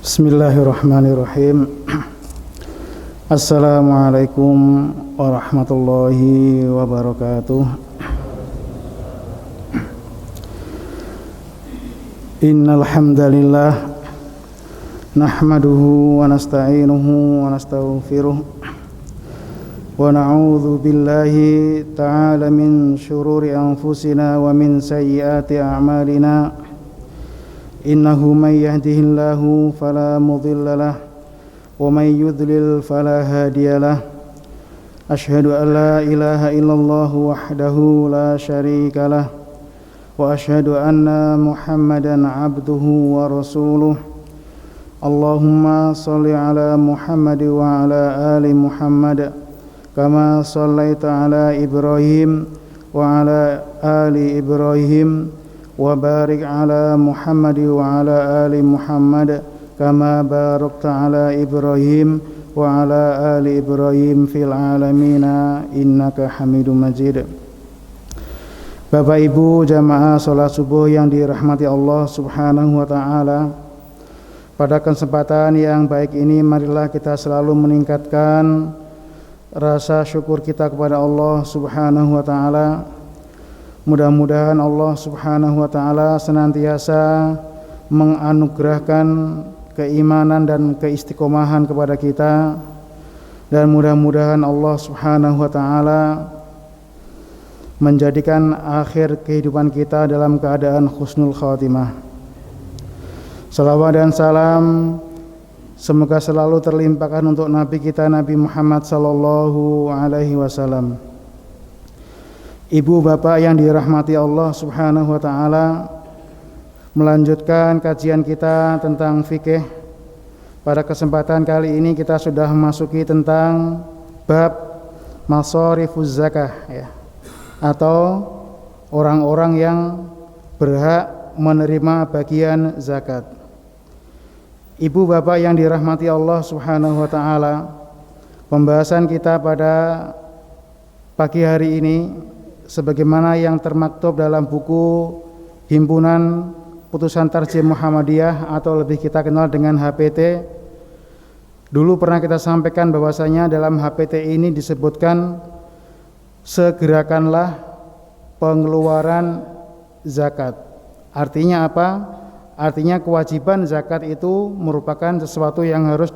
Bismillahirrahmanirrahim. Assalamualaikum warahmatullahi wabarakatuh. Innal hamdalillah nahmaduhu wa nasta'inuhu wa nastaghfiruh wa na'udzu billahi ta'ala min syururi anfusina wa min sayyiati a'malina. Innahu may yahdihillahu fala mudilla lah wa may yudlil fala hadiyalah. Asyhadu an la ilaha illallah wahdahu la syarika lah wa asyhadu anna Muhammadan abduhu wa rasuluh. Allahumma shalli ala Muhammad wa ala ali Muhammad kama shallaita ala Ibrahim wa ala ali Ibrahim wa barik ala Muhammad wa ala ali Muhammad kama barakta ala Ibrahim wa ala ali Ibrahim fil alamina innaka Hamidum Majid. Bapak Ibu jamaah salat subuh yang dirahmati Allah Subhanahu wa taala, pada kesempatan yang baik ini marilah kita selalu meningkatkan rasa syukur kita kepada Allah Subhanahu wa taala. Mudah-mudahan Allah Subhanahu wa taala senantiasa menganugerahkan keimanan dan keistiqomahan kepada kita, dan mudah-mudahan Allah Subhanahu wa taala menjadikan akhir kehidupan kita dalam keadaan husnul khatimah. Salawat dan salam semoga selalu terlimpahkan untuk Nabi kita Nabi Muhammad sallallahu alaihi wasallam. Ibu bapak yang dirahmati Allah Subhanahu wa taala, melanjutkan kajian kita tentang fikih. Pada kesempatan kali ini kita sudah memasuki tentang bab masharifuz zakah ya, atau orang-orang yang berhak menerima bagian zakat. Ibu bapak yang dirahmati Allah Subhanahu wa taala, pembahasan kita pada pagi hari ini sebagaimana yang termaktub dalam buku Himpunan Putusan Tarjih Muhammadiyah atau lebih kita kenal dengan HPT. Dulu pernah kita sampaikan bahwasanya dalam HPT ini disebutkan segerakanlah pengeluaran zakat. Artinya apa? Artinya kewajiban zakat itu merupakan sesuatu yang harus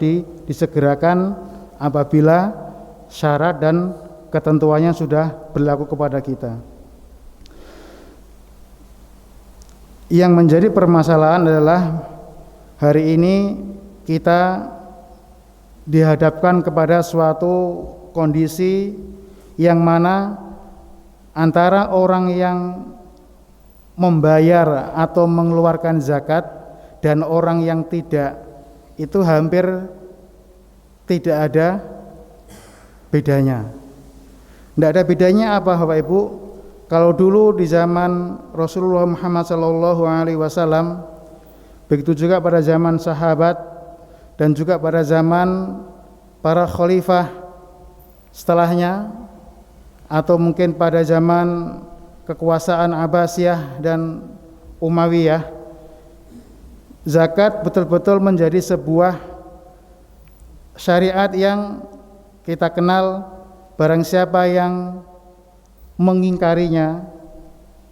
disegerakan apabila syarat dan ketentuannya sudah berlaku kepada kita. Yang menjadi permasalahan adalah hari ini kita dihadapkan kepada suatu kondisi yang mana antara orang yang membayar atau mengeluarkan zakat dan orang yang tidak, itu hampir tidak ada bedanya. Tidak ada bedanya apa Bapak Ibu? Kalau dulu di zaman Rasulullah Muhammad SAW, begitu juga pada zaman sahabat dan juga pada zaman para khalifah setelahnya, atau mungkin pada zaman kekuasaan Abbasiyah dan Umayyah, zakat betul-betul menjadi sebuah syariat yang kita kenal. Barang siapa yang mengingkarinya,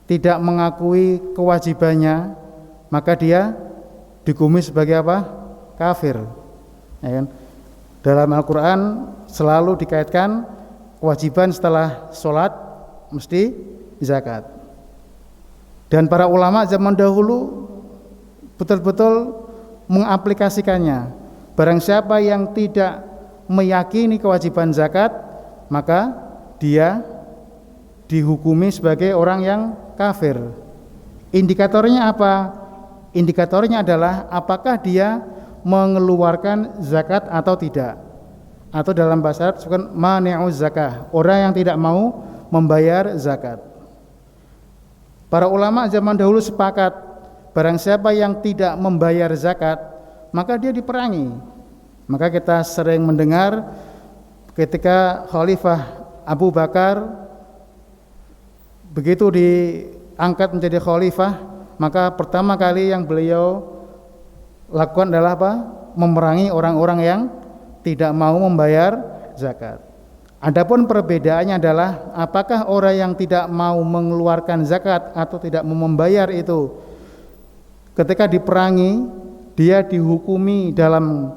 tidak mengakui kewajibannya, maka dia dihukumi sebagai apa? Kafir. Ya kan? Dalam Al-Quran selalu dikaitkan kewajiban setelah sholat mesti zakat. Dan para ulama zaman dahulu betul-betul mengaplikasikannya. Barang siapa yang tidak meyakini kewajiban zakat, maka dia dihukumi sebagai orang yang kafir. Indikatornya apa? Indikatornya adalah apakah dia mengeluarkan zakat atau tidak. Atau dalam bahasa Arab disebutkan mani'uz zakah, orang yang tidak mau membayar zakat. Para ulama zaman dahulu sepakat, barang siapa yang tidak membayar zakat, maka dia diperangi. Maka kita sering mendengar ketika Khalifah Abu Bakar begitu diangkat menjadi khalifah, maka pertama kali yang beliau lakukan adalah apa? memerangi orang-orang yang tidak mau membayar zakat. Adapun perbedaannya adalah apakah orang yang tidak mau mengeluarkan zakat atau tidak mau membayar itu ketika diperangi dia dihukumi dalam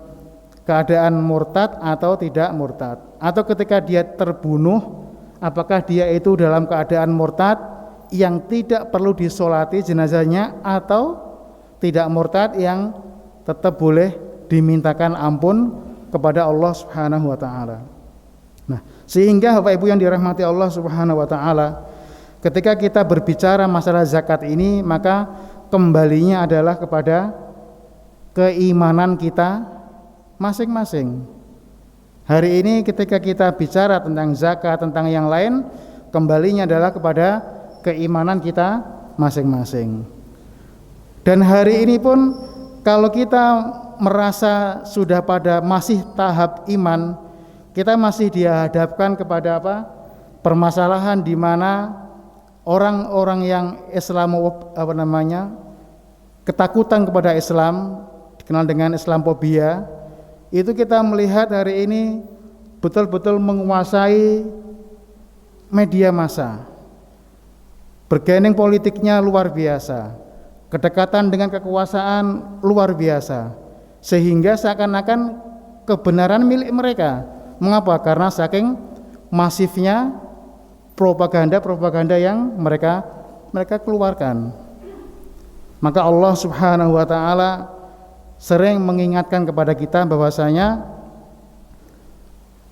keadaan murtad atau tidak murtad, atau ketika dia terbunuh apakah dia itu dalam keadaan murtad yang tidak perlu disolati jenazahnya, atau tidak murtad yang tetap boleh dimintakan ampun kepada Allah Subhanahu wa taala. Nah, sehingga Bapak Ibu yang dirahmati Allah Subhanahu wa taala, ketika kita berbicara masalah zakat ini, maka kembalinya adalah kepada keimanan kita masing-masing. Hari ini ketika kita bicara tentang zakat, tentang yang lain, kembalinya adalah kepada keimanan kita masing-masing. Dan hari ini pun kalau kita merasa sudah pada masih tahap iman, kita masih dihadapkan kepada permasalahan di mana orang-orang yang ketakutan kepada Islam, dikenal dengan Islamfobia, itu kita melihat hari ini betul-betul menguasai media massa. Bergaining politiknya luar biasa, kedekatan dengan kekuasaan luar biasa, sehingga seakan-akan kebenaran milik mereka. Mengapa? Karena saking masifnya propaganda yang mereka keluarkan. Maka Allah Subhanahu wa taala sering mengingatkan kepada kita bahwasanya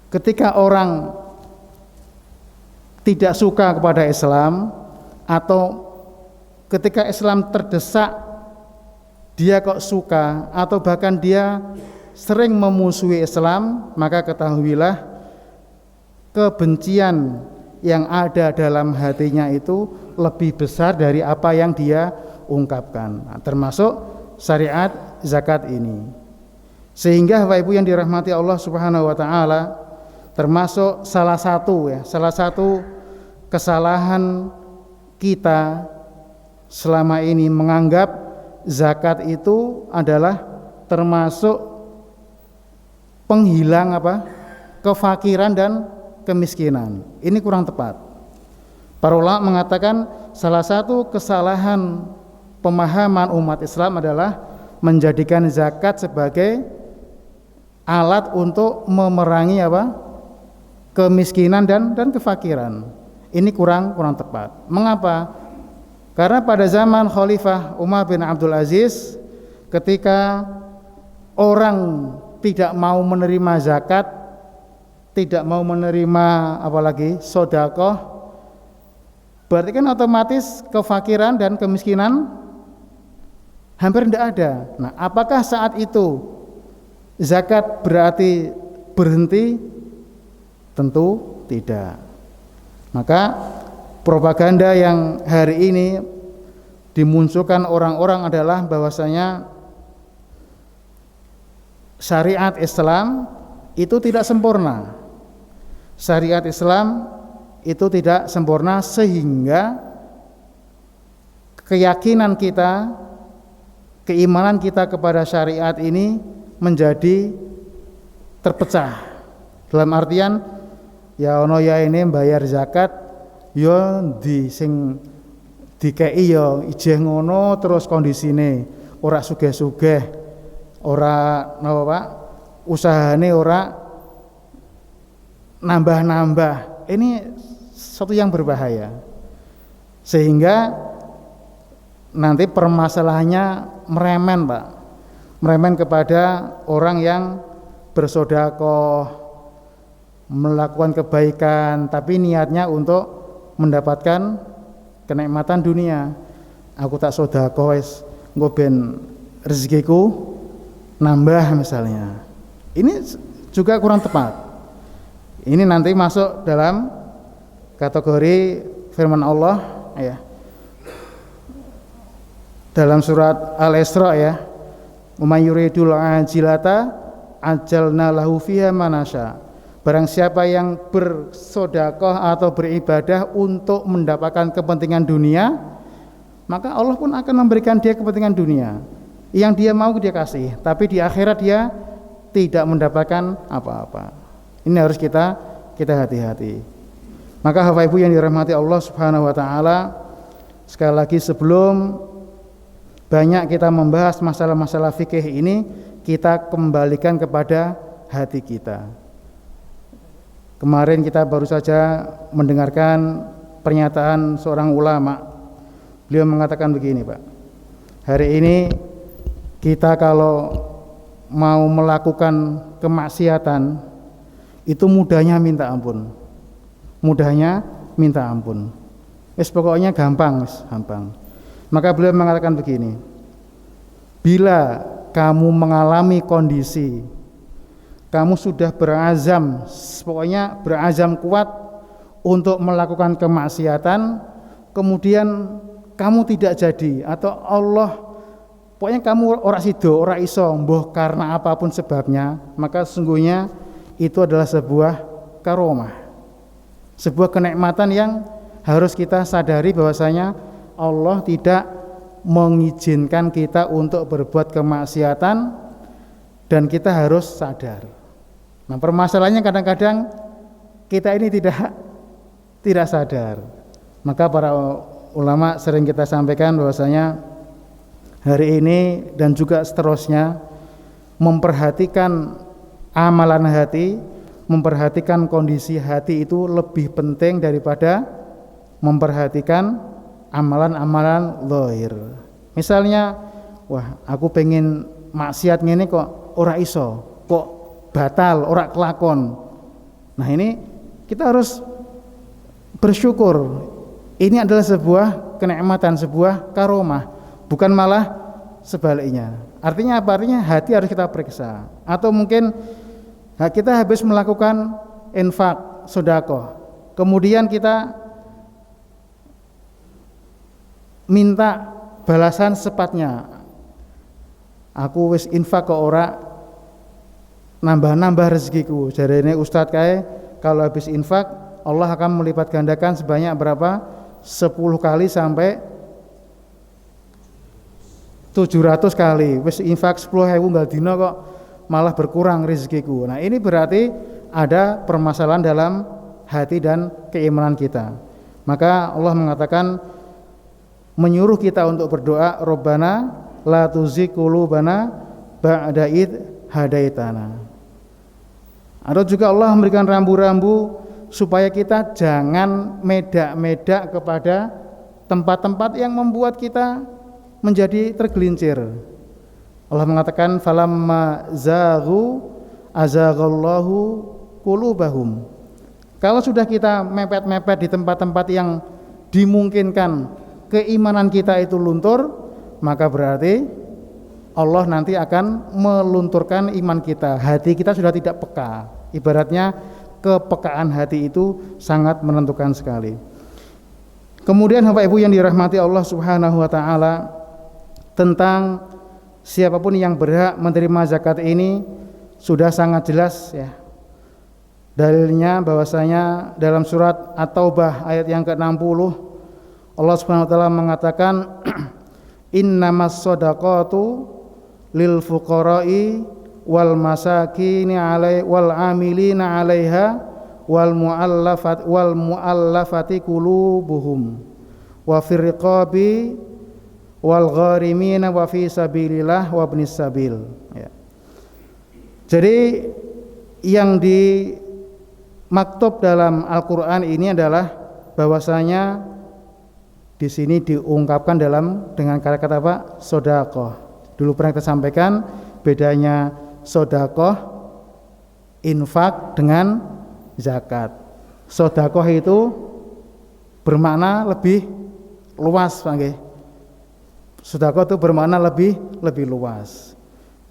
ketika orang tidak suka kepada Islam, atau ketika Islam terdesak dia kok suka, atau bahkan dia sering memusuhi Islam, maka ketahuilah kebencian yang ada dalam hatinya itu lebih besar dari apa yang dia ungkapkan. Nah, termasuk syariat zakat ini. Sehingga Bapak Ibu yang dirahmati Allah Subhanahu wa taala, termasuk salah satu kesalahan kita selama ini menganggap zakat itu adalah termasuk penghilang kefakiran dan kemiskinan. Ini kurang tepat. Para ulama mengatakan salah satu kesalahan pemahaman umat Islam adalah menjadikan zakat sebagai alat untuk memerangi kemiskinan dan kefakiran. Ini kurang tepat. Mengapa? Karena pada zaman Khalifah Umar bin Abdul Aziz, ketika orang tidak mau menerima zakat, tidak mau menerima apalagi sedekah, berarti kan otomatis kefakiran dan kemiskinan hampir tidak ada. Nah, apakah saat itu zakat berarti berhenti? Tentu tidak. Maka propaganda yang hari ini dimunculkan orang-orang adalah bahwasanya syariat Islam itu tidak sempurna. Syariat Islam itu tidak sempurna, sehingga keyakinan kita, keimanan kita kepada syariat ini menjadi terpecah. Dalam artian ya ono ya ini bayar zakat ya di sing dikei ya ijeh ngono terus kondisine ora sugih-sugih, ora napa Pak, usahane ora nambah-nambah. Ini sesuatu yang berbahaya, sehingga nanti permasalahannya meremen Pak, meremen kepada orang yang bersedekah, melakukan kebaikan, tapi niatnya untuk mendapatkan kenikmatan dunia. Aku tak sedekah wis engko ben rezekiku nambah misalnya. Ini juga kurang tepat. Ini nanti masuk dalam kategori firman Allah ya. Dalam surat Al-Isra ya. May yuridul ajilata ajalna lahu fiha manasya. Barang siapa yang bersedekah atau beribadah untuk mendapatkan kepentingan dunia, maka Allah pun akan memberikan dia kepentingan dunia. Yang dia mau dia kasih, tapi di akhirat dia tidak mendapatkan apa-apa. Ini harus kita hati-hati. Maka Bapak Ibu yang dirahmati Allah Subhanahu wa taala, sekali lagi sebelum banyak kita membahas masalah-masalah fikih ini, kita kembalikan kepada hati kita. Kemarin kita baru saja mendengarkan pernyataan seorang ulama. Beliau mengatakan begini, Pak. Hari ini kita kalau mau melakukan kemaksiatan itu mudahnya minta ampun. Mudahnya minta ampun. Pokoknya gampang. Maka beliau mengatakan begini. Bila kamu mengalami kondisi kamu sudah berazam, pokoknya berazam kuat untuk melakukan kemaksiatan, kemudian kamu tidak jadi, atau Allah pokoknya kamu ora sido, ora iso, mbuh karena apapun sebabnya, maka sesungguhnya itu adalah sebuah karomah, sebuah kenikmatan yang harus kita sadari bahwasanya Allah tidak mengizinkan kita untuk berbuat kemaksiatan dan kita harus sadar. Nah, permasalahannya kadang-kadang kita ini tidak sadar. Maka para ulama sering kita sampaikan bahwasanya hari ini dan juga seterusnya memperhatikan amalan hati, memperhatikan kondisi hati itu lebih penting daripada memperhatikan amalan-amalan zahir. Misalnya, wah aku pengen maksiat ngene kok ora iso, kok batal, ora kelakon. Nah ini kita harus bersyukur. Ini adalah sebuah kenikmatan, sebuah karomah, bukan malah sebaliknya. Artinya apa? Artinya hati harus kita periksa. Atau mungkin kita habis melakukan infak, sedekah, kemudian kita minta balasan sepatnya. Aku wis infak kok ora nambah-nambah rezekiku. Jarene Ustadz kae kalau habis infak Allah akan melipat gandakan sebanyak berapa? 10 kali sampai 700 kali. Wis infak 10.000 ngal dina kok malah berkurang rezekiku. Nah, ini berarti ada permasalahan dalam hati dan keimanan kita. Maka Allah mengatakan menyuruh kita untuk berdoa, Rabbana la tuzigh qulubana ba'da id hadaitana. Atau juga Allah memberikan rambu-rambu supaya kita jangan medak-medak kepada tempat-tempat yang membuat kita menjadi tergelincir. Allah mengatakan falamma zaghu azaghallahu qulubahum. Kalau sudah kita mepet-mepet di tempat-tempat yang dimungkinkan keimanan kita itu luntur, maka berarti Allah nanti akan melunturkan iman kita. Hati kita sudah tidak peka. Ibaratnya kepekaan hati itu sangat menentukan sekali. Kemudian Bapak Ibu yang dirahmati Allah Subhanahu wa taala, tentang siapapun yang berhak menerima zakat ini sudah sangat jelas ya. Dalilnya bahwasanya dalam surat At-Taubah ayat yang ke-60 Allah Subhanahu wa taala mengatakan innamas shadaqatu lil fuqara'i wal masakini wal amilina 'alaiha wal mu'allafati qulubuhum wa fir riqabi wal gharimina wa fi sabilillah wa ibnis sabil ya. Jadi yang dimaktub dalam Al-Qur'an ini adalah bahwasanya di sini diungkapkan dengan kata-kata apa? Sedekah. Dulu pernah kita sampaikan bedanya sedekah, infak dengan zakat. Sedekah itu bermakna lebih luas, Pak nggih. Sedekah itu bermakna lebih luas.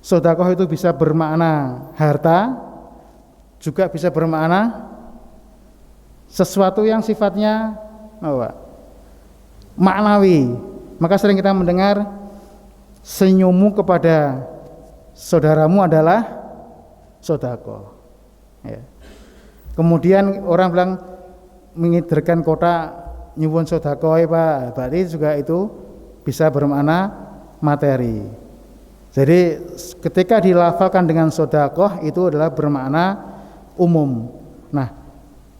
Sedekah itu bisa bermakna harta, juga bisa bermakna sesuatu yang sifatnya maknawi. Maka sering kita mendengar senyummu kepada saudaramu adalah sedekah. Ya. Kemudian orang bilang mengidrakan kotak nyuwun sedekah Pak, berarti juga itu bisa bermakna materi. Jadi ketika dilafalkan dengan sedekah itu adalah bermakna umum. Nah,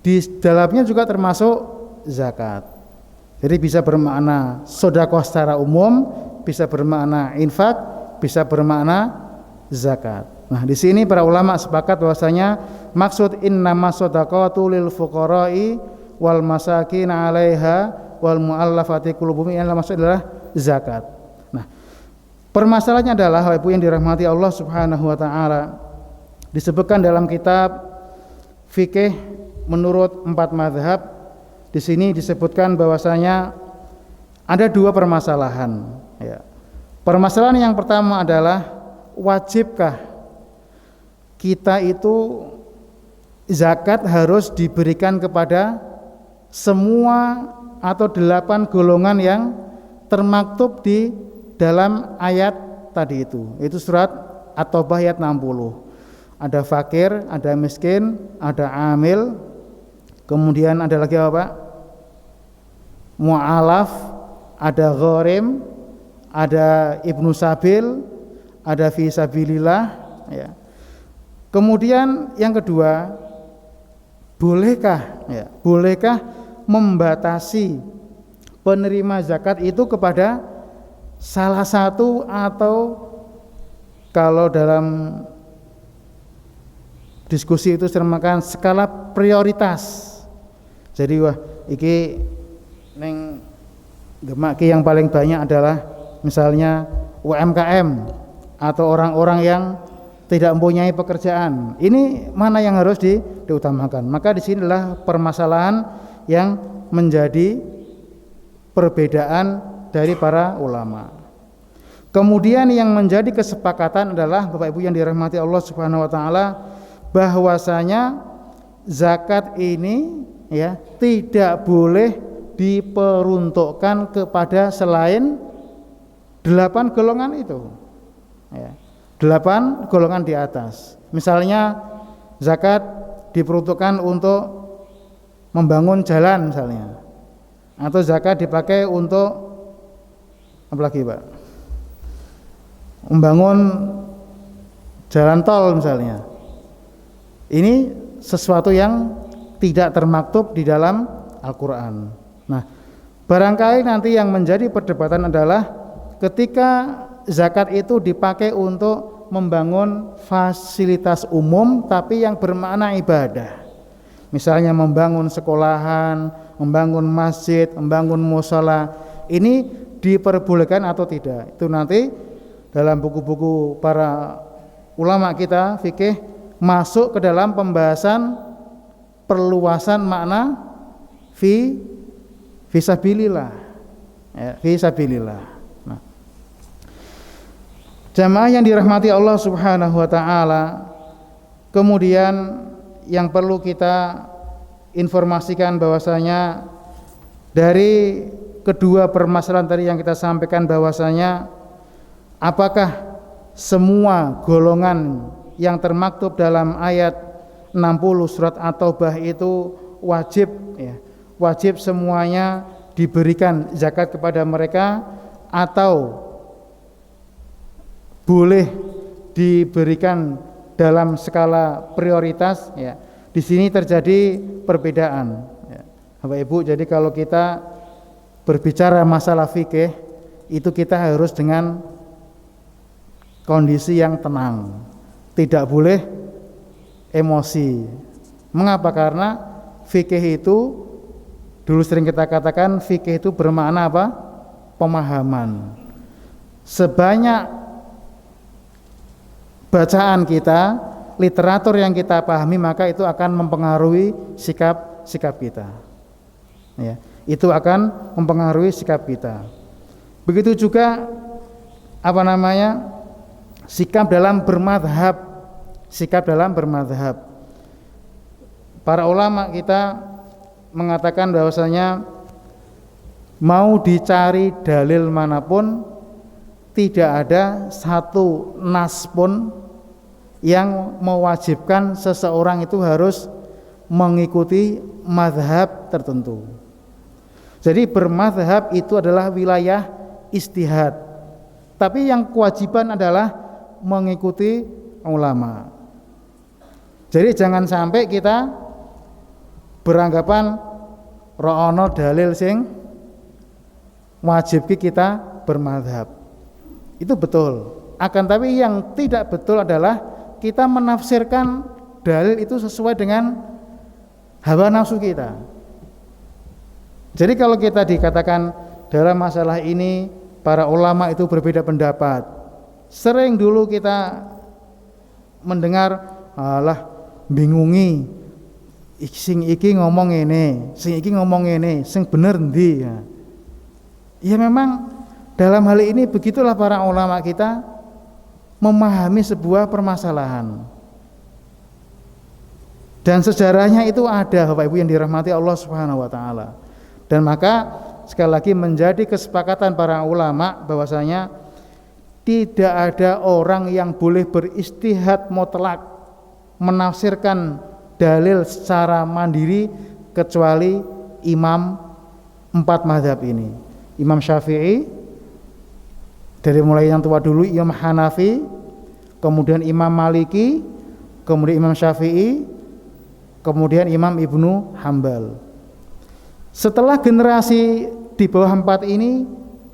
di dalamnya juga termasuk zakat. Jadi bisa bermakna sedekah secara umum, bisa bermakna infak, bisa bermakna zakat. Nah, di sini para ulama sepakat bahwasanya maksud innamas shadaqatu lil fuqara'i wal masakin 'alaiha wal mu'allafati qulubuhum yang maksud adalah zakat. Nah, permasalahannya adalah Bapak Ibu yang dirahmati Allah Subhanahu wa taala, disebutkan dalam kitab fikih menurut 4 mazhab. Di sini disebutkan bahwasanya ada 2 permasalahan ya. Permasalahan yang pertama adalah wajibkah kita itu zakat harus diberikan kepada semua atau 8 golongan yang termaktub di dalam ayat tadi itu surat At-Taubah ayat 60. Ada fakir, ada miskin, ada amil, kemudian ada lagi apa Pak? Mu'alaf, ada gharim, ada ibnu sabil, ada fi sabilillah ya. Kemudian yang kedua, bolehkah membatasi penerima zakat itu kepada salah satu atau kalau dalam diskusi itu dinamakan skala prioritas. Jadi wah iki neng Demak yang paling banyak adalah misalnya UMKM atau orang-orang yang tidak mempunyai pekerjaan. Ini mana yang harus diutamakan? Maka di sini adalah permasalahan yang menjadi perbedaan dari para ulama. Kemudian yang menjadi kesepakatan adalah Bapak Ibu yang dirahmati Allah Subhanahu wa taala, bahwasanya zakat ini ya tidak boleh diperuntukkan kepada selain 8 golongan itu ya, 8 golongan di atas. Misalnya zakat diperuntukkan untuk membangun jalan misalnya, atau zakat dipakai untuk apa lagi Pak, membangun jalan tol misalnya. Ini sesuatu yang tidak termaktub di dalam Al-Quran. Nah, barangkali nanti yang menjadi perdebatan adalah ketika zakat itu dipakai untuk membangun fasilitas umum tapi yang bermakna ibadah. Misalnya membangun sekolahan, membangun masjid, membangun mushola, ini diperbolehkan atau tidak? Itu nanti dalam buku-buku para ulama kita fikih masuk ke dalam pembahasan perluasan makna fisabilillah ya, fisabilillah. Nah, jamaah yang dirahmati Allah Subhanahu wa taala, kemudian yang perlu kita informasikan bahwasanya dari kedua permasalahan tadi yang kita sampaikan, bahwasanya apakah semua golongan yang termaktub dalam ayat 60 surat At-Taubah itu wajib ya, wajib semuanya diberikan zakat kepada mereka atau boleh diberikan dalam skala prioritas ya. Di sini terjadi perbedaan ya. Bapak Ibu, jadi kalau kita berbicara masalah fikih itu kita harus dengan kondisi yang tenang, tidak boleh emosi. Mengapa? Karena fikih itu dulu sering kita katakan fikih itu bermakna apa? Pemahaman. Sebanyak bacaan kita, literatur yang kita pahami, maka itu akan mempengaruhi sikap kita. Ya, itu akan mempengaruhi sikap kita. Begitu juga sikap dalam bermadhab. Para ulama kita mengatakan bahwasanya mau dicari dalil manapun tidak ada satu nas pun yang mewajibkan seseorang itu harus mengikuti mazhab tertentu. Jadi bermadhab itu adalah wilayah istihad, Tapi yang kewajiban adalah mengikuti ulama. Jadi jangan sampai kita beranggapan ro'ono dalil sing wajib kita bermadhab. Itu betul. Akan tapi yang tidak betul adalah kita menafsirkan dalil itu sesuai dengan hawa nafsu kita. Jadi kalau kita dikatakan dalam masalah ini para ulama itu berbeda pendapat, sering dulu kita mendengar bingungi sing iki ngomong ini, sing iki ngomong ini, sing bener endi ya. Ya memang dalam hal ini begitulah para ulama kita memahami sebuah permasalahan. Dan sejarahnya itu ada Bapak Ibu yang dirahmati Allah Subhanahu wa taala. Dan maka sekali lagi menjadi kesepakatan para ulama bahwasanya tidak ada orang yang boleh beristihad mutlak menafsirkan dalil secara mandiri kecuali imam 4 mazhab ini. Imam Syafi'i, dari mulai yang tua dulu Imam Hanafi, kemudian Imam Maliki, kemudian Imam Syafi'i, kemudian Imam Ibnu Hambal. Setelah generasi di bawah 4 ini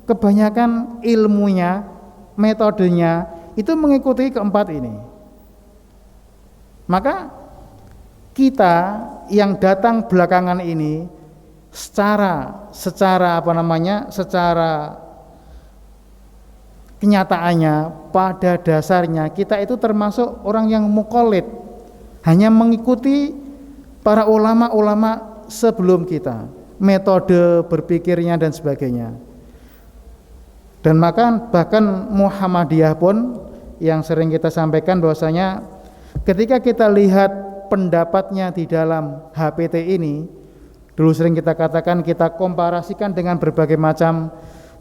kebanyakan ilmunya, metodenya itu mengikuti keempat ini. Maka kita yang datang belakangan ini secara kenyataannya pada dasarnya kita itu termasuk orang yang muqallid, hanya mengikuti para ulama-ulama sebelum kita, metode berpikirnya dan sebagainya. Dan maka bahkan Muhammadiyah pun yang sering kita sampaikan bahwasanya ketika kita lihat pendapatnya di dalam HPT ini, dulu sering kita katakan, kita komparasikan dengan berbagai macam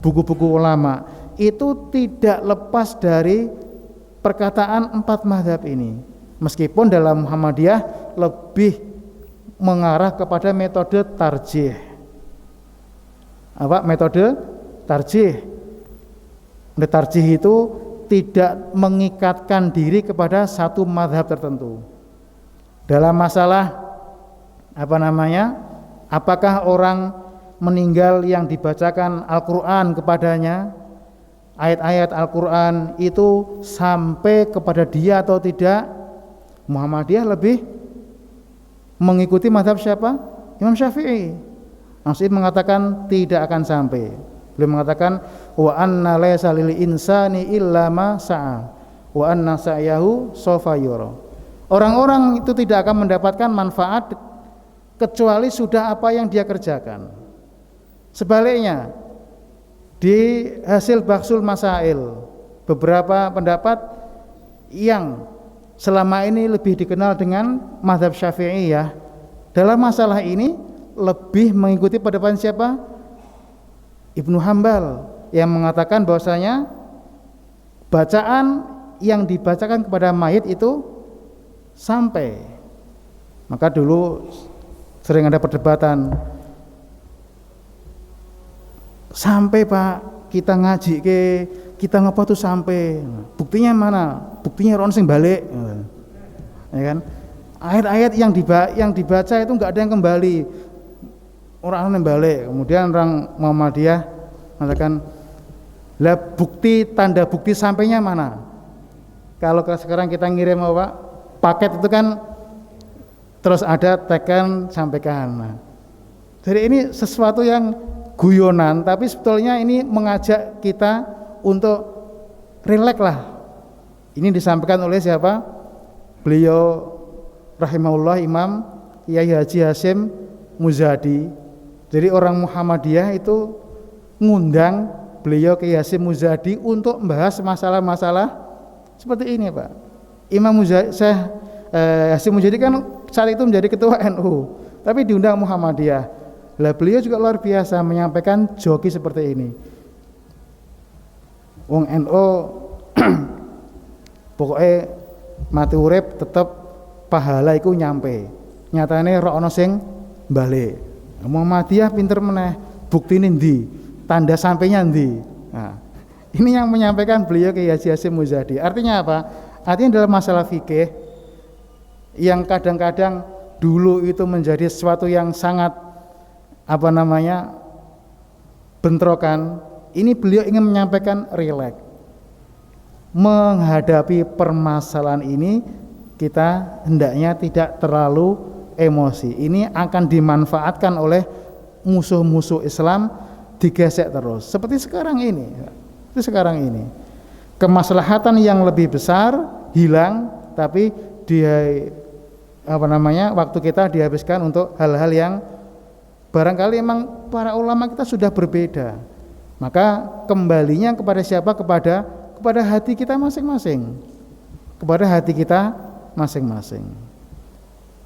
buku-buku ulama, itu tidak lepas dari perkataan 4 mazhab ini. Meskipun dalam Muhammadiyah lebih mengarah kepada metode tarjih. Apa metode tarjih? Metode tarjih itu tidak mengikatkan diri kepada satu mazhab tertentu. Dalam masalah apakah orang meninggal yang dibacakan Al-Quran kepadanya, ayat-ayat Al-Quran itu sampai kepada dia atau tidak, Muhammadiyah lebih mengikuti mazhab siapa? Imam Syafi'i. Maksud mengatakan tidak akan sampai. Beliau mengatakan wa anna laysa lil insani illa ma sa'a wa anna sa'yahu sawfa yura. Orang-orang itu tidak akan mendapatkan manfaat kecuali sudah apa yang dia kerjakan. Sebaliknya di hasil Bahsul Masail beberapa pendapat yang selama ini lebih dikenal dengan mazhab Syafi'iyah dalam masalah ini lebih mengikuti pendapat siapa? Ibnu Hambal yang mengatakan bahwasanya bacaan yang dibacakan kepada mayit itu sampai. Maka dulu sering ada perdebatan, sampai Pak kita ngaji kita ngapa tuh sampai, buktinya mana? Buktinya ron sing balik, ya kan? Ayat-ayat yang dibaca itu nggak ada yang kembali, orang yang balik. Kemudian orang Muhammadiyah mengatakan, lah bukti, tanda bukti sampainya mana? Kalau sekarang kita ngirim apa paket itu kan terus ada tekan sampaikan. Nah, jadi ini sesuatu yang guyonan, tapi sebetulnya ini mengajak kita untuk rileks lah. Ini disampaikan oleh siapa? Beliau rahimahullah Imam Kyai Haji Hasyim Muzadi. Jadi orang Muhammadiyah itu ngundang beliau Kyai Hasyim Muzadi untuk membahas masalah-masalah seperti ini, Pak. Imam Hasyim Muzadi kan saat itu menjadi ketua NU, tapi diundang Muhammadiyah. Lah beliau juga luar biasa menyampaikan joki seperti ini. Wong NU pokoknya mati urip tetap pahala iku nyampe. Nyatane ora ana sing balik. Muhammadiyah pinter meneh, buktine ndi? Tanda sampainya ndi? Nah, Ini yang menyampaikan beliau Kiai Haji Hasyim Muzadi. Artinya apa? Artinya dalam masalah fikih yang kadang-kadang dulu itu menjadi sesuatu yang sangat bentrokan. Ini beliau ingin menyampaikan rileks. Menghadapi permasalahan ini kita hendaknya tidak terlalu emosi. Ini akan dimanfaatkan oleh musuh-musuh Islam, digesek terus. Seperti sekarang ini. Kemaslahatan yang lebih besar hilang, tapi waktu kita dihabiskan untuk hal-hal yang barangkali emang para ulama kita sudah berbeda. Maka kembalinya kepada siapa? Kepada hati kita masing-masing. Kepada hati kita masing-masing.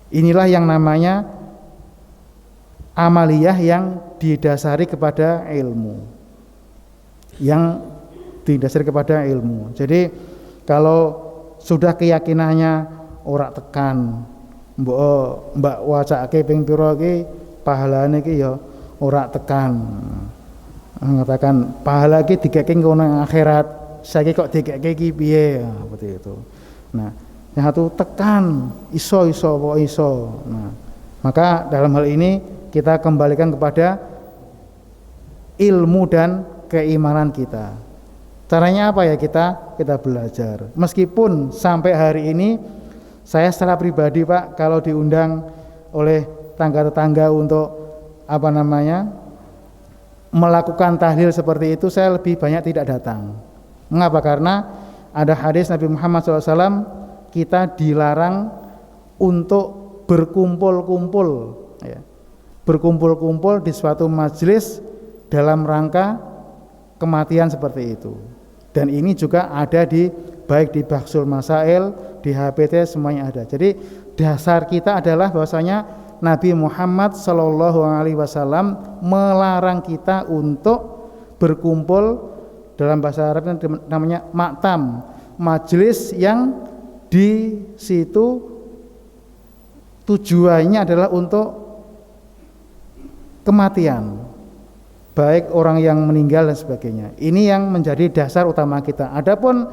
Inilah yang namanya amaliyah yang didasari kepada ilmu. Jadi kalau sudah keyakinannya ora tekan mbak wacake ping pira iki pahalane iki ya ora tekan. Mengatakan pahala iki dikeke nang akhirat, saiki kok dikeke iki piye? Seperti itu. Nah, yang satu tekan iso. Nah, maka dalam hal ini kita kembalikan kepada ilmu dan keimanan kita. Caranya apa ya? Kita belajar. Meskipun sampai hari ini saya secara pribadi Pak, kalau diundang oleh tetangga untuk melakukan tahlil seperti itu, saya lebih banyak tidak datang. Mengapa? Karena ada hadis Nabi Muhammad SAW, kita dilarang untuk berkumpul-kumpul di suatu majelis dalam rangka kematian seperti itu. Dan ini juga ada baik di Bahsul Masail, di HPT, semuanya ada. Jadi dasar kita adalah bahwasanya Nabi Muhammad SAW melarang kita untuk berkumpul, dalam bahasa Arab namanya maktam, majelis yang di situ tujuannya adalah untuk kematian, baik orang yang meninggal dan sebagainya. Ini yang menjadi dasar utama kita. Adapun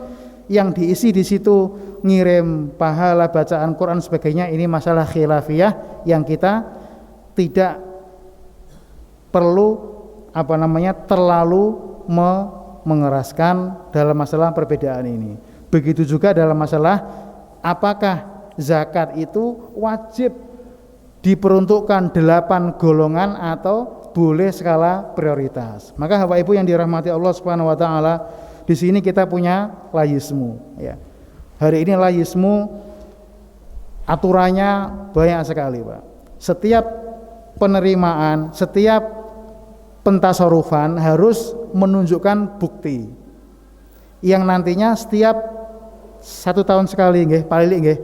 yang diisi di situ ngirim pahala bacaan Quran sebagainya, ini masalah khilafiyah yang kita tidak perlu terlalu mengeraskan dalam masalah perbedaan ini. Begitu juga dalam masalah apakah zakat itu wajib diperuntukkan 8 golongan atau boleh skala prioritas. Maka Bapak Ibu yang dirahmati Allah Subhanahu wa taala, di sini kita punya layismu ya. Hari ini layismu aturannya banyak sekali, Pak. Setiap penerimaan, setiap pentasarufan harus menunjukkan bukti yang nantinya setiap 1 tahun sekali nggih, paling nggih.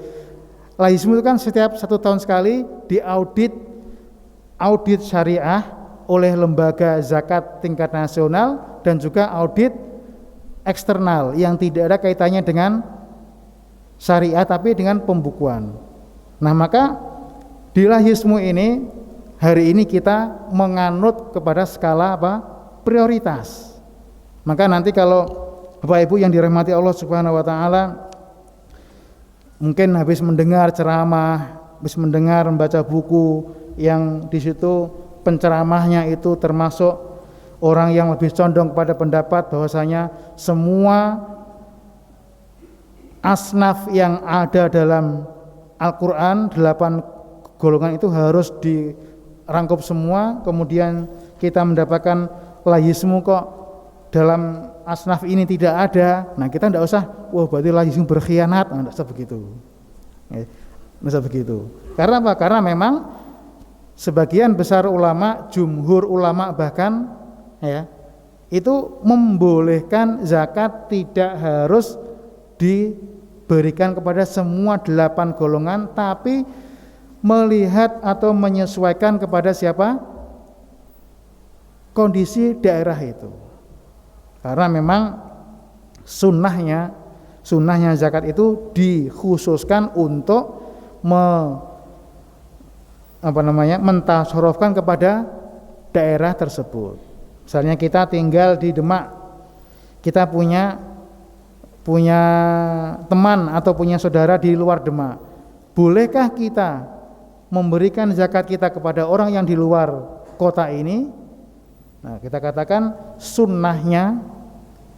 Layismu itu kan setiap 1 tahun sekali diaudit syariah oleh lembaga zakat tingkat nasional dan juga audit eksternal yang tidak ada kaitannya dengan syariah tapi dengan pembukuan. Nah, maka di layismu ini hari ini kita menganut kepada skala prioritas. Maka nanti kalau Bapak Ibu yang dirahmati Allah Subhanahu wa taala mungkin habis mendengar ceramah, habis mendengar membaca buku yang di situ penceramahnya itu termasuk orang yang lebih condong pada pendapat bahwasanya semua asnaf yang ada dalam Al-Quran 8 golongan itu harus dirangkup semua, kemudian kita mendapatkan layismu kok dalam asnaf ini tidak ada. Nah, kita tidak usah berarti layismu berkhianat, tidak usah begitu. Tidak usah begitu. Karena apa? Karena memang sebagian besar ulama, jumhur ulama bahkan itu membolehkan zakat tidak harus diberikan kepada semua 8 golongan, tapi melihat atau menyesuaikan kepada siapa? Kondisi daerah itu. Karena memang sunnahnya zakat itu dikhususkan untuk mentasarufkan kepada daerah tersebut. Misalnya kita tinggal di Demak, kita punya teman atau punya saudara di luar Demak. Bolehkah kita memberikan zakat kita kepada orang yang di luar kota ini? Nah, kita katakan sunnahnya,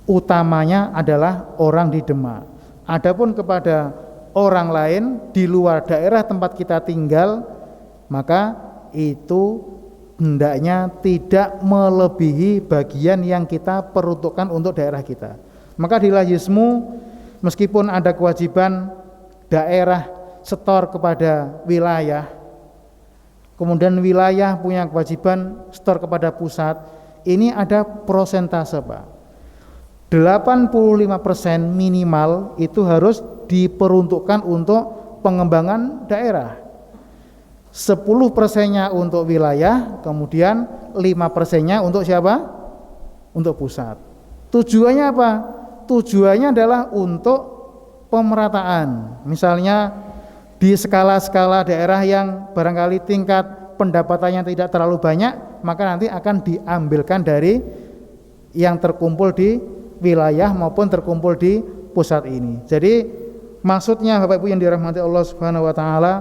utamanya adalah orang di Demak. Adapun kepada orang lain di luar daerah tempat kita tinggal, maka itu hendaknya tidak melebihi bagian yang kita peruntukkan untuk daerah kita. Maka di Layismu, meskipun ada kewajiban daerah setor kepada wilayah, kemudian wilayah punya kewajiban setor kepada pusat, ini ada prosentase, Pak. 85% minimal itu harus diperuntukkan untuk pengembangan daerah. 10%-nya untuk wilayah, kemudian 5%-nya untuk siapa? Untuk pusat. Tujuannya apa? Tujuannya adalah untuk pemerataan. Misalnya di skala-skala daerah yang barangkali tingkat pendapatannya tidak terlalu banyak, maka nanti akan diambilkan dari yang terkumpul di wilayah maupun terkumpul di pusat ini. Jadi maksudnya Bapak Ibu yang dirahmati Allah Subhanahu wa taala,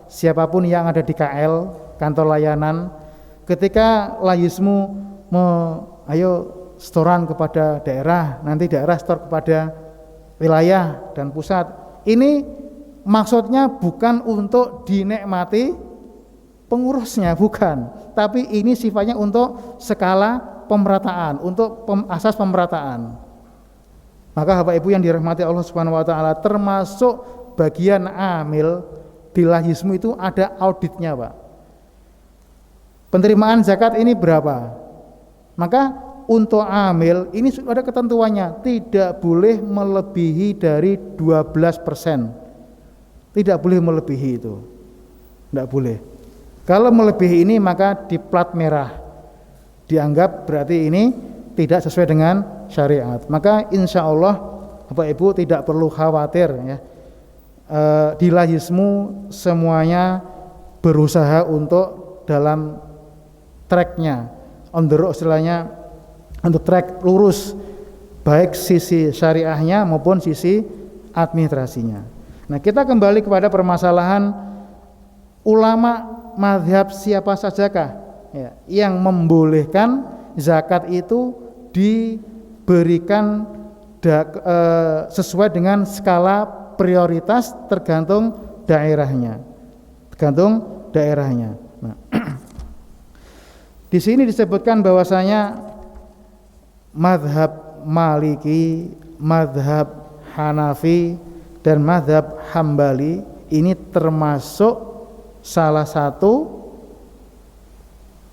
siapapun yang ada di KL, kantor layanan, ketika Layismu ayo setoran kepada daerah, nanti daerah setor kepada wilayah dan pusat. Ini maksudnya bukan untuk dinikmati pengurusnya, bukan, tapi ini sifatnya untuk skala pemerataan, untuk asas pemerataan. Maka Bapak Ibu yang dirahmati Allah Subhanahu wa taala, termasuk bagian amil di Layismu itu ada auditnya, Pak. Penerimaan zakat ini berapa? Maka untuk amil ini sudah ada ketentuannya, tidak boleh melebihi dari 12%. Tidak boleh melebihi itu. Tidak boleh. Kalau melebihi ini maka di plat merah. Dianggap berarti ini tidak sesuai dengan syariat. Maka insya Allah Bapak Ibu tidak perlu khawatir ya. Di Layismu semuanya berusaha untuk dalam tracknya, on the road istilahnya, untuk track lurus, baik sisi syariahnya maupun sisi administrasinya. Nah, kita kembali kepada permasalahan ulama mazhab siapa sajakah ya, yang membolehkan zakat itu diberikan sesuai dengan skala prioritas tergantung daerahnya. Nah, di sini disebutkan bahwasanya mazhab Maliki, mazhab Hanafi, dan mazhab Hambali ini termasuk salah satu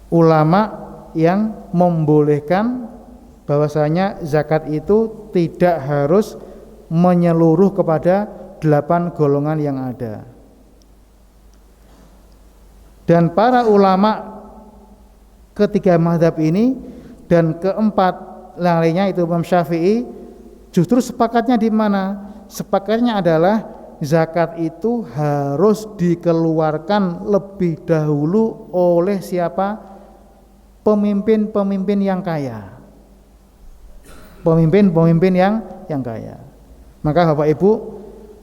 ulama yang membolehkan bahwasanya zakat itu tidak harus menyeluruh kepada 8 golongan yang ada. Dan para ulama ketiga mazhab ini dan keempat lainnya itu Imam Syafi'i justru sepakatnya di mana? Sepakatnya adalah zakat itu harus dikeluarkan lebih dahulu oleh siapa? Pemimpin-pemimpin yang kaya. Pemimpin-pemimpin yang kaya. Maka Bapak Ibu,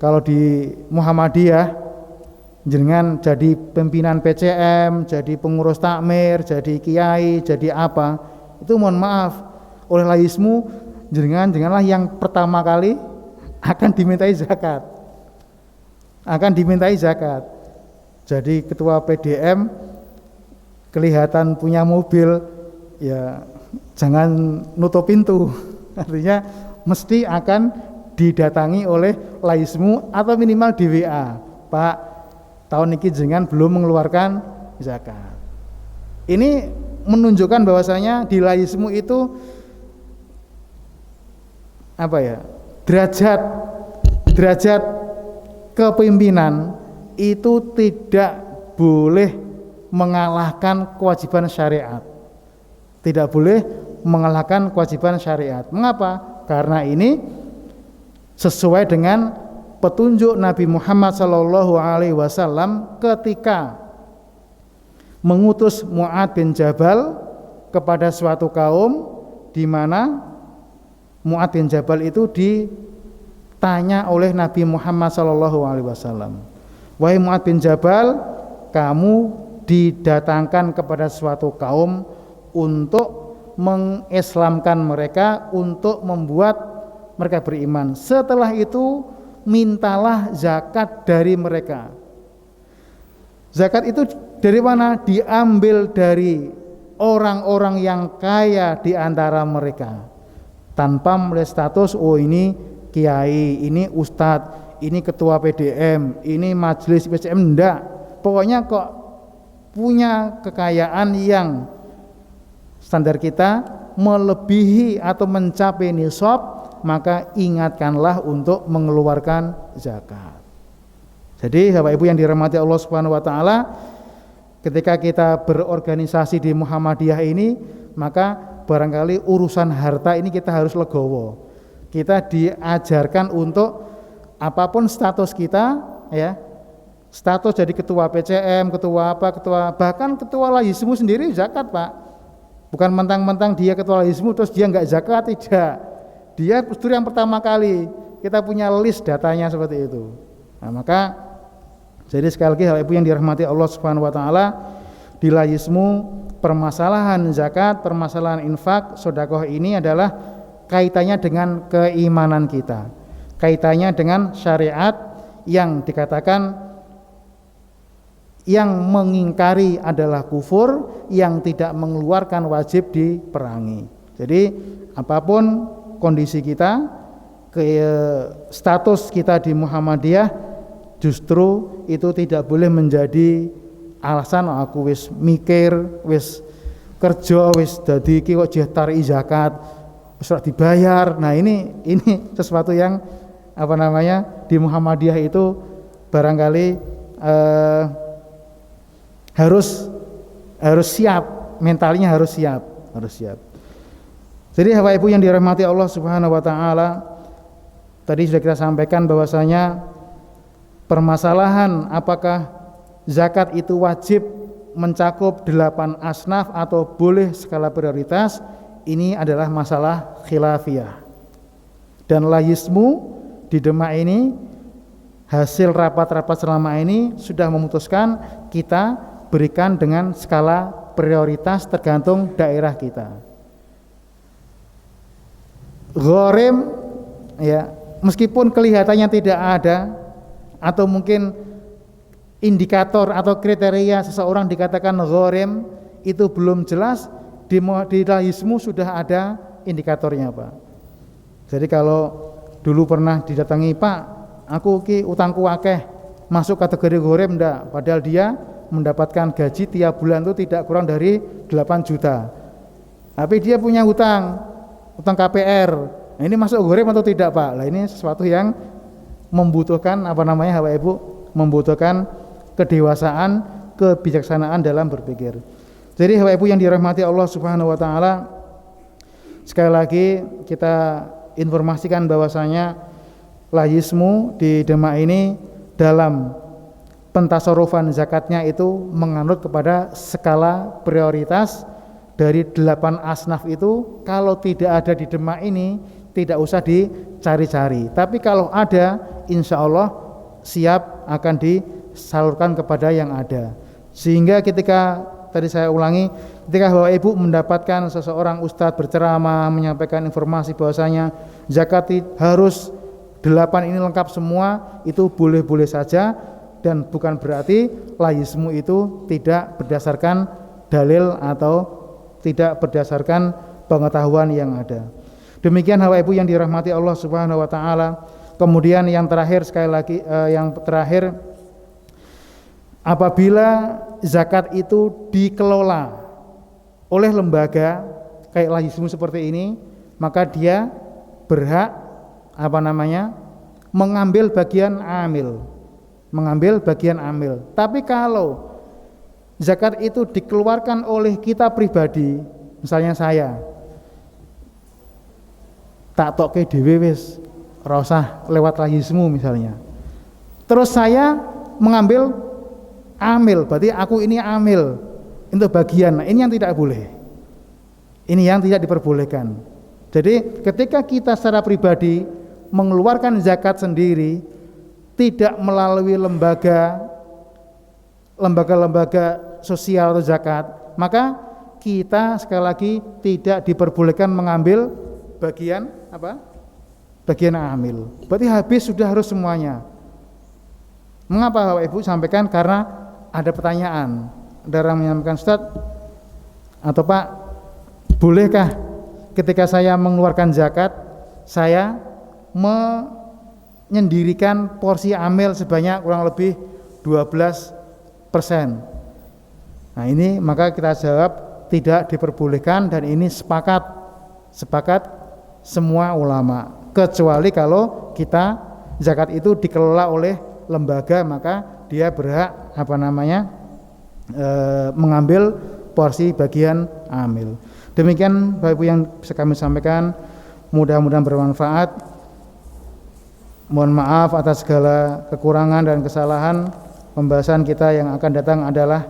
kalau di Muhammadiyah jenengan jadi pimpinan PCM, jadi pengurus takmir, jadi kiai, jadi apa, itu mohon maaf, oleh Layismu janganlah yang pertama kali akan dimintai zakat. Jadi ketua PDM kelihatan punya mobil, ya jangan nutup pintu. Artinya mesti akan didatangi oleh Layismu atau minimal di WA. Pak, tahun ini jenengan belum mengeluarkan zakat. Ini menunjukkan bahwasanya di Layismu itu derajat kepemimpinan itu tidak boleh mengalahkan kewajiban syariat. Tidak boleh mengalahkan kewajiban syariat. Mengapa? Karena ini sesuai dengan petunjuk Nabi Muhammad SAW ketika mengutus Mu'adz bin Jabal kepada suatu kaum di mana Mu'adz bin Jabal itu ditanya oleh Nabi Muhammad SAW, wahai Mu'adz bin Jabal, kamu didatangkan kepada suatu kaum untuk mengislamkan mereka, untuk membuat mereka beriman. Setelah itu mintalah zakat dari mereka. Zakat itu dari mana? Diambil dari orang-orang yang kaya di antara mereka, tanpa melihat status, oh ini kiai, ini ustadz, ini ketua PDM, ini majelis PCM, enggak. Pokoknya kok punya kekayaan yang standar kita melebihi atau mencapai nisab, maka ingatkanlah untuk mengeluarkan zakat. Jadi Bapak Ibu yang dirahmati Allah Subhanahu wa taala, ketika kita berorganisasi di Muhammadiyah ini, maka barangkali urusan harta ini kita harus legowo. Kita diajarkan untuk apapun status kita, ya, status jadi ketua PCM, ketua apa, bahkan ketua Lahismu sendiri zakat, Pak. Bukan mentang-mentang dia ketua Lahismu terus dia enggak zakat, tidak. Dia justru yang pertama kali kita punya list datanya seperti itu. Nah, maka jadi sekali lagi Bapak Ibu yang dirahmati Allah Subhanahu wa taala, di Lahismu permasalahan zakat, permasalahan infak, sedekah ini adalah kaitannya dengan keimanan kita. Kaitannya dengan syariat yang dikatakan yang mengingkari adalah kufur, yang tidak mengeluarkan wajib diperangi. Jadi apapun kondisi kita, status kita di Muhammadiyah, justru itu tidak boleh menjadi alasan aku wis mikir, wis kerja, wis dadi iki kok tarik zakat, wis ora dibayar. Nah, ini sesuatu yang di Muhammadiyah itu barangkali harus siap, mentalnya harus siap. Jadi Bapak Ibu yang dirahmati Allah Subhanahu wa taala, tadi sudah kita sampaikan bahwasanya permasalahan apakah zakat itu wajib mencakup 8 asnaf atau boleh skala prioritas, ini adalah masalah khilafiyah. Dan Lahismu di Demak ini, hasil rapat-rapat selama ini sudah memutuskan kita berikan dengan skala prioritas tergantung daerah kita. Gharem, ya, meskipun kelihatannya tidak ada, atau mungkin indikator atau kriteria seseorang dikatakan gharem itu belum jelas, di Lahismu sudah ada indikatornya, Pak. Jadi kalau dulu pernah didatangi, Pak, aku ki utangku akeh, masuk kategori gharem enggak? Padahal dia mendapatkan gaji tiap bulan itu tidak kurang dari 8 juta. Tapi dia punya utang KPR. Nah, ini masuk gharem atau tidak, Pak? Nah, ini sesuatu yang membutuhkan Bapak Ibu, membutuhkan kedewasaan, kebijaksanaan dalam berpikir. Jadi Bapak Ibu yang dirahmati Allah Subhanahu wa taala, sekali lagi kita informasikan bahwasanya Lahismu di Demak ini dalam pentasarufan zakatnya itu menganut kepada skala prioritas. Dari 8 asnaf itu kalau tidak ada di Demak ini tidak usah dicari-cari, tapi kalau ada insya Allah siap akan disalurkan kepada yang ada. Sehingga ketika tadi saya ulangi, ketika Bapak Ibu mendapatkan seseorang ustadz berceramah menyampaikan informasi bahwasanya zakat harus 8 ini lengkap semua, itu boleh-boleh saja, dan bukan berarti Lahismu itu tidak berdasarkan dalil atau tidak berdasarkan pengetahuan yang ada. Demikian Bapak Ibu yang dirahmati Allah Subhanahu wa taala. Kemudian yang terakhir, sekali lagi apabila zakat itu dikelola oleh lembaga kayak Lahismu seperti ini, maka dia berhak mengambil bagian amil. Tapi kalau zakat itu dikeluarkan oleh kita pribadi, misalnya saya tak toke dhewe wis, ora usah lewat Lahismu misalnya. Terus saya mengambil amil, berarti aku ini amil untuk bagian. Nah, ini yang tidak boleh. Ini yang tidak diperbolehkan. Jadi ketika kita secara pribadi mengeluarkan zakat sendiri, tidak melalui lembaga sosial atau zakat, maka kita sekali lagi tidak diperbolehkan mengambil bagian apa? Bagian amil. Berarti habis sudah harus semuanya. Mengapa Bapak Ibu sampaikan? Karena ada pertanyaan. Ada orang menyampaikan, Ustaz atau Pak, bolehkah ketika saya mengeluarkan zakat, saya menyendirikan porsi amil sebanyak kurang lebih 12%. Nah ini maka kita jawab tidak diperbolehkan, dan ini sepakat semua ulama, kecuali kalau kita zakat itu dikelola oleh lembaga, maka dia berhak mengambil porsi bagian amil. Demikian Bapak Ibu yang bisa kami sampaikan, mudah-mudahan bermanfaat. Mohon maaf atas segala kekurangan dan kesalahan. Pembahasan kita yang akan datang adalah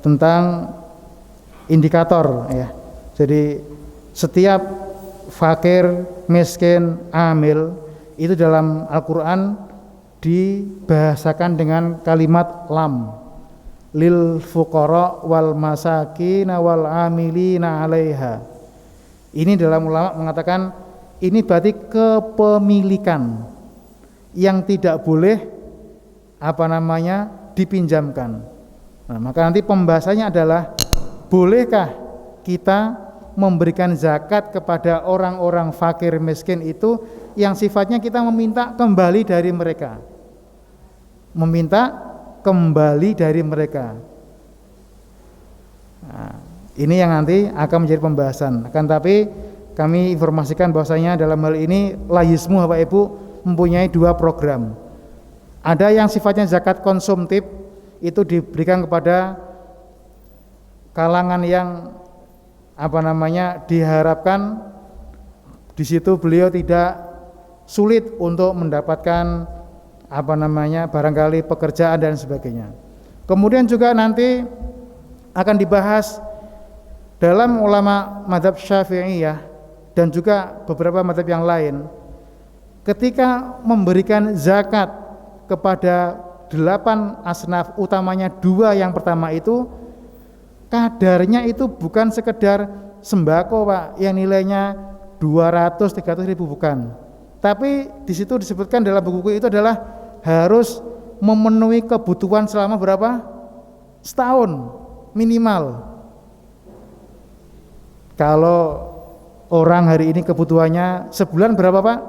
tentang indikator ya. Jadi setiap fakir, miskin, amil itu dalam Al-Qur'an dibahasakan dengan kalimat lam, lil fuqara wal masakin wal amilina 'alaiha. Ini dalam ulama mengatakan ini berarti kepemilikan yang tidak boleh dipinjamkan. Nah, maka nanti pembahasannya adalah bolehkah kita memberikan zakat kepada orang-orang fakir miskin itu yang sifatnya kita meminta kembali dari mereka. Nah, ini yang nanti akan menjadi pembahasan. Akan tapi kami informasikan bahwasanya dalam hal ini Layismu Bapak Ibu mempunyai 2 program. Ada yang sifatnya zakat konsumtif, itu diberikan kepada kalangan yang diharapkan di situ beliau tidak sulit untuk mendapatkan barangkali pekerjaan dan sebagainya. Kemudian juga nanti akan dibahas dalam ulama mazhab Syafi'iyah dan juga beberapa mazhab yang lain, ketika memberikan zakat kepada 8 asnaf, utamanya 2 yang pertama itu, kadarnya itu bukan sekedar sembako Pak yang nilainya 200-300 ribu, bukan. Tapi di situ disebutkan dalam buku itu adalah harus memenuhi kebutuhan selama berapa? Setahun minimal. Kalau orang hari ini kebutuhannya sebulan berapa Pak?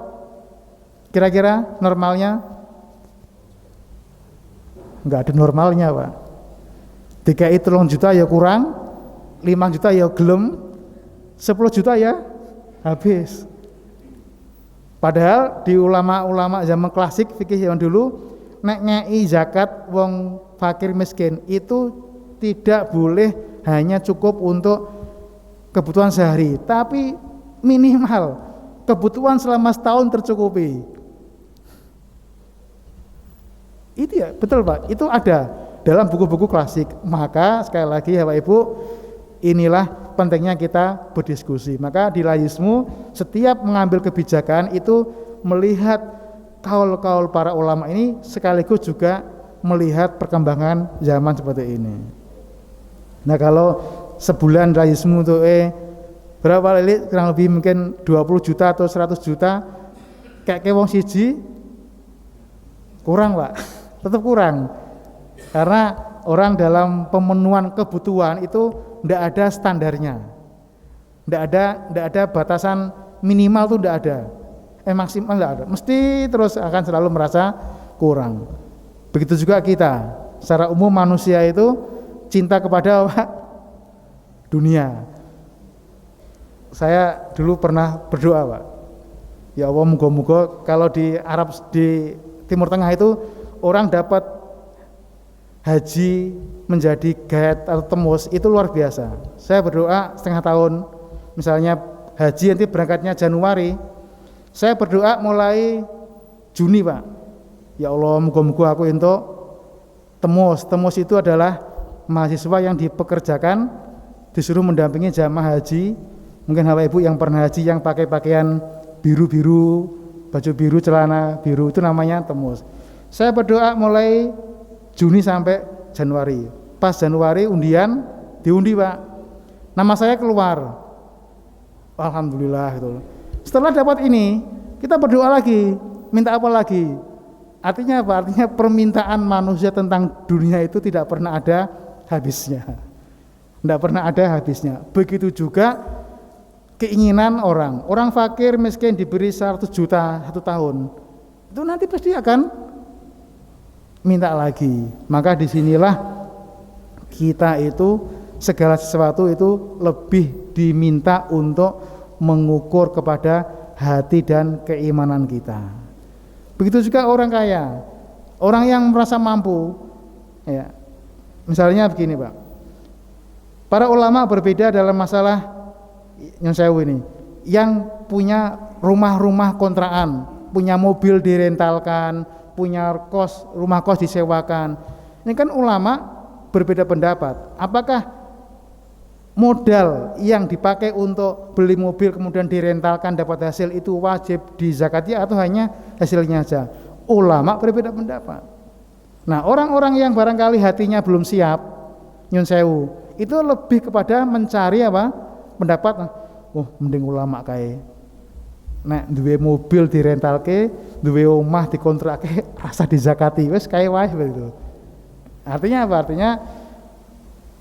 Kira-kira normalnya? Enggak ada normalnya Pak. 3 juta ya kurang, 5 juta ya gelem, 10 juta ya habis. Padahal di ulama-ulama zaman klasik fikih yang dulu nek ngei zakat wong fakir miskin itu tidak boleh hanya cukup untuk kebutuhan sehari, tapi minimal kebutuhan selama setahun tercukupi. Itu ya betul Pak, itu ada dalam buku-buku klasik. Maka sekali lagi ya Bapak Ibu, inilah pentingnya kita berdiskusi. Maka di Layismu setiap mengambil kebijakan itu melihat kaul-kaul para ulama ini, sekaligus juga melihat perkembangan zaman seperti ini. Nah kalau sebulan Layismu itu berapa lili, kurang lebih mungkin 20 juta atau 100 juta, kayak wong siji kurang Pak, tetap kurang. Karena orang dalam pemenuhan kebutuhan itu tidak ada standarnya, tidak ada batasan minimal tuh tidak ada, maksimal tidak ada, mesti terus akan selalu merasa kurang. Begitu juga kita, secara umum manusia itu cinta kepada dunia. Saya dulu pernah berdoa Pak, ya Allah moga-moga kalau di Arab, di Timur Tengah itu orang dapat haji menjadi guide atau tembus itu luar biasa. Saya berdoa setengah tahun, misalnya haji nanti berangkatnya Januari, saya berdoa mulai Juni Pak, ya Allah moga-moga aku untuk tembus. Tembus itu adalah mahasiswa yang dipekerjakan, disuruh mendampingi jamaah haji Mungkin Bapak Ibu yang pernah haji yang pakai pakaian biru-biru, baju biru, celana biru, itu namanya temus. Saya berdoa mulai Juni sampai Januari. Pas Januari undian, diundi Pak, nama saya keluar. Alhamdulillah gitu. Setelah dapat ini, kita berdoa lagi, minta apa lagi? Artinya apa? Artinya permintaan manusia tentang dunia itu tidak pernah ada habisnya. Tidak pernah ada habisnya. Begitu juga keinginan orang. Orang fakir miskin diberi 100 juta 1 tahun. Itu nanti pasti akan minta lagi. Maka disinilah kita itu segala sesuatu itu lebih diminta untuk mengukur kepada hati dan keimanan kita. Begitu juga orang kaya, orang yang merasa mampu, ya. Misalnya begini Pak, para ulama berbeda dalam masalah Nyun Sewu ini, yang punya rumah-rumah kontrakan, punya mobil direntalkan, punya rumah kos disewakan. Ini kan ulama berbeda pendapat. Apakah modal yang dipakai untuk beli mobil kemudian direntalkan dapat hasil itu wajib dizakati atau hanya hasilnya saja? Ulama berbeda pendapat. Nah, orang-orang yang barangkali hatinya belum siap, Nyun Sewu, itu lebih kepada mencari apa? Pendapat, mending ulama kae. Nek duwe mobil direntalke, duwe omah dikontrakke, rasa dizakati, wis kae wae begitu. Artinya apa? Artinya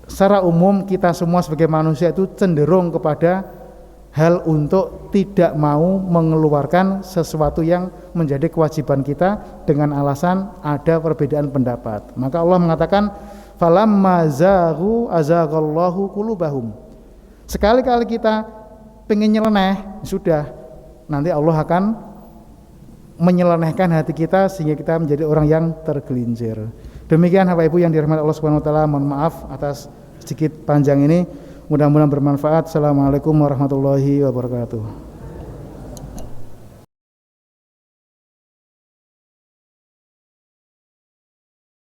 secara umum kita semua sebagai manusia itu cenderung kepada hal untuk tidak mau mengeluarkan sesuatu yang menjadi kewajiban kita dengan alasan ada perbedaan pendapat. Maka Allah mengatakan falamma zaghu azaghallahu qulubahum. Sekali-kali kita pengen nyeleneh, sudah nanti Allah akan menyelenehkan hati kita sehingga kita menjadi orang yang tergelincir. Demikian Bapak Ibu yang dirahmati Allah Subhanahu wa taala, mohon maaf atas sedikit panjang ini, mudah-mudahan bermanfaat. Assalamualaikum warahmatullahi wabarakatuh.